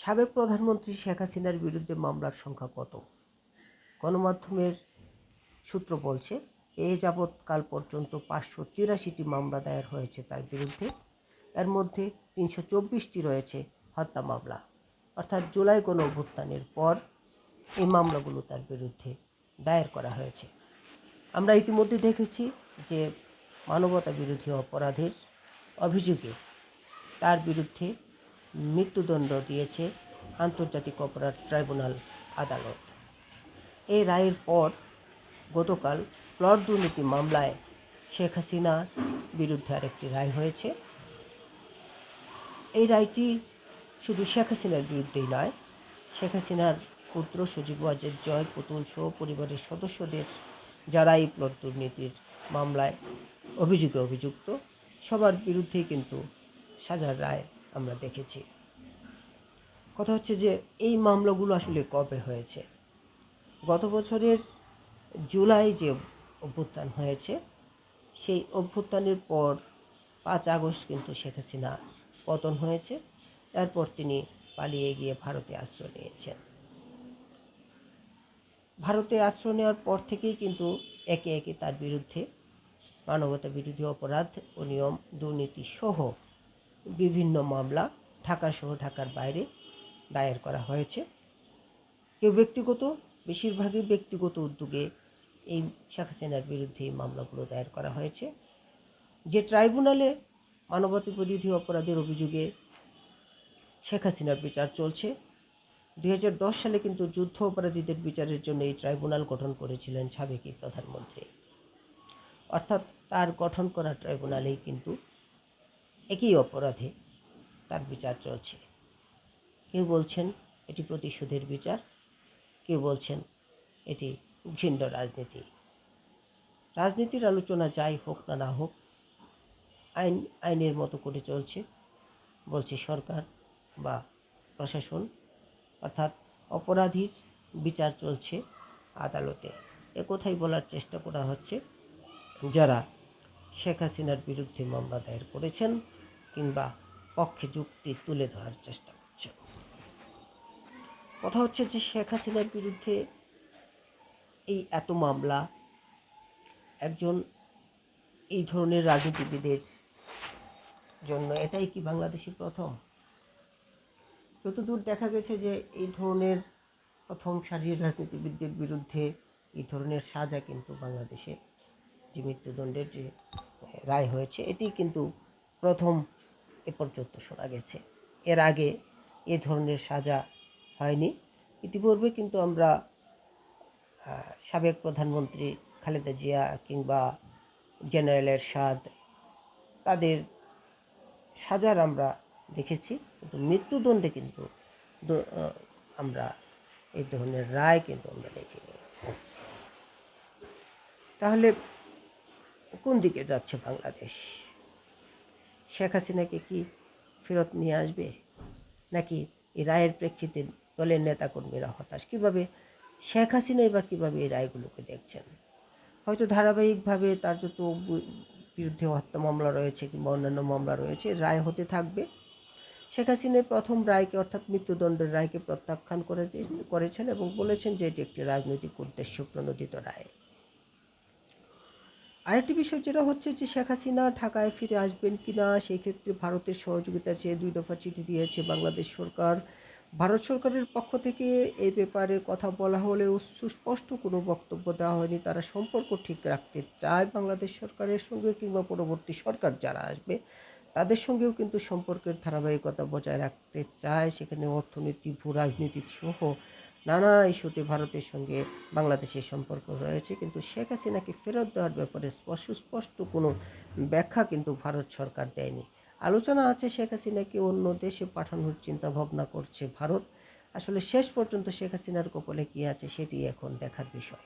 সাবেক প্রধানমন্ত্রী শেখ হাসিনার বিরুদ্ধে মামলার সংখ্যা কত? গণমাধ্যমের সূত্র বলছে এ যাবৎকাল পর্যন্ত 583টি মামলা দায়ের হয়েছে তার বিরুদ্ধে। এর মধ্যে 324টি রয়েছে হত্যা মামলা, অর্থাৎ জুলাই গণ অভ্যুত্থানের পর এই মামলাগুলো তার বিরুদ্ধে দায়ের করা হয়েছে। আমরা ইতিমধ্যে দেখেছি যে মানবতা বিরোধী অপরাধের অভিযোগে তার বিরুদ্ধে মৃত্যুদণ্ড দিয়েছে আন্তর্জাতিক অপরাধ ট্রাইব্যুনাল আদালত। এই রায়ের পর গতকাল প্লট দুর্নীতি মামলায় শেখ হাসিনার বিরুদ্ধে আরেকটি রায় হয়েছে। এই রায়টি শুধু শেখ হাসিনার বিরুদ্ধেই নয়, শেখ হাসিনার পুত্র সজীব ওয়াজেদ জয়, পুতুল সহ পরিবারের সদস্যদের যারা এই প্লট দুর্নীতির মামলায় অভিযুক্ত সবার বিরুদ্ধেই কিন্তু সাজার রায় আমরা দেখেছি। কথা হচ্ছে যে এই মামলাগুলো আসলে কবে হয়েছে? গত বছরের জুলাই যে অভ্যুত্থান হয়েছে, সেই অভ্যুত্থানের পর 5 আগস্ট কিন্তু শেখ হাসিনা পতন হয়েছে। এরপর তিনি পালিয়ে গিয়ে ভারতে আশ্রয় নিয়েছেন। ভারতে আশ্রয় নেওয়ার পর থেকেই কিন্তু একে একে তার বিরুদ্ধে মানবতা বিরোধী অপরাধ, অনিয়ম, দুর্নীতি সহ বিভিন্ন মামলা ঢাকা সহ ঢাকার বাইরে দায়ের করা হয়েছে। বেশিরভাগই ব্যক্তিগত উদ্যোগে এই শেখ হাসিনার বিরুদ্ধে এই মামলাগুলো দায়ের করা হয়েছে। যে ট্রাইব্যুনালে মানবতা বিরোধী অপরাধের অভিযোগে শেখ হাসিনার বিচার চলছে, 2010 সালে কিন্তু যুদ্ধ অপরাধীদের বিচারের জন্য এই ট্রাইব্যুনাল গঠন করেছিলেন সাবেক প্রধানমন্ত্রী। অর্থাৎ তার গঠন করা ট্রাইব্যুনালেই কিন্তু একই অপরাধে তার বিচার চলছে। কেউ বলছেন এটি প্রতিশোধের বিচার, কেউ বলছেন এটি ঘৃণ্য রাজনীতি। রাজনীতির আলোচনা যাই হোক না হোক, আইনের মতো করে চলছে বলছে সরকার বা প্রশাসন, অর্থাৎ অপরাধীর বিচার চলছে আদালতে। একথাই বলার চেষ্টা করা হচ্ছে যারা শেখ হাসিনার বিরুদ্ধে মামলা দায়ের করেছেন কিংবা পক্ষে যুক্তি তুলে ধরার চেষ্টা করছে। কথা হচ্ছে যে শেখ হাসিনার বিরুদ্ধে এই এত মামলা একজন এই ধরনের রাজনীতিবিদের জন্য এটাই কি বাংলাদেশে প্রথম? যতদূর দেখা গেছে যে এই ধরনের প্রথম সারির রাজনীতিবিদদের বিরুদ্ধে এই ধরনের সাজা কিন্তু বাংলাদেশে যে মৃত্যুদণ্ডের যে রায় হয়েছে এটি কিন্তু প্রথম এ পর্যন্ত শোনা গেছে। এর আগে এ ধরনের সাজা হয়নি। ইতিপূর্বে কিন্তু আমরা সাবেক প্রধানমন্ত্রী খালেদা জিয়া কিংবা জেনারেল এরশাদ তাদের সাজার আমরা দেখেছি, কিন্তু মৃত্যুদণ্ডে কিন্তু আমরা এই ধরনের রায় কিন্তু আমরা দেখিনি। তাহলে কোন দিকে যাচ্ছে বাংলাদেশ? শেখ হাসিনাকে কি ফেরত নিয়ে আসবে, নাকি এই রায়ের প্রেক্ষিতে দলের নেতাকর্মীরা হতাশ? কীভাবে শেখ হাসিনাই বা কীভাবে এই রায়গুলোকে দেখছেন? হয়তো ধারাবাহিকভাবে তার যত বিরুদ্ধে হত্যা মামলা রয়েছে কিংবা অন্যান্য মামলা রয়েছে, রায় হতে থাকবে। শেখ হাসিনার প্রথম রায়কে অর্থাৎ মৃত্যুদণ্ডের রায়কে প্রত্যাখ্যান করেছেন এবং বলেছেন যে এটি একটি রাজনৈতিক উদ্দেশ্য প্রণোদিত রায়। আরেকটি বিষয় যেটা হচ্ছে যে শেখ হাসিনা ঢাকায় ফিরে আসবেন কিনা, সেই ক্ষেত্রে ভারতের সহযোগিতা চেয়ে 2 দফা চিঠি দিয়েছে বাংলাদেশ সরকার। ভারত সরকারের পক্ষ থেকে এই ব্যাপারে কথা বলা হলেও সুস্পষ্ট কোনো বক্তব্য দেওয়া হয়নি। তারা সম্পর্ক ঠিক রাখতে চায় বাংলাদেশ সরকারের সঙ্গে, কিংবা পরবর্তী সরকার যারা আসবে তাদের সঙ্গেও কিন্তু সম্পর্কের ধারাবাহিকতা বজায় রাখতে চায়। সেখানে অর্থনীতি, ভূ রাজনীতি সহ নানা ইস্যুতে ভারতের সঙ্গে বাংলাদেশের সম্পর্ক রয়েছে, কিন্তু শেখ হাসিনাকে ফেরত দেওয়ার ব্যাপারে সুস্পষ্ট কোনো ব্যাখ্যা কিন্তু ভারত সরকার দেয়নি। আলোচনা আছে শেখ হাসিনাকে অন্য দেশে পাঠানোর চিন্তা ভাবনা করছে ভারত। আসলে শেষ পর্যন্ত শেখ হাসিনার কপালে কী আছে সেটি এখন দেখার বিষয়।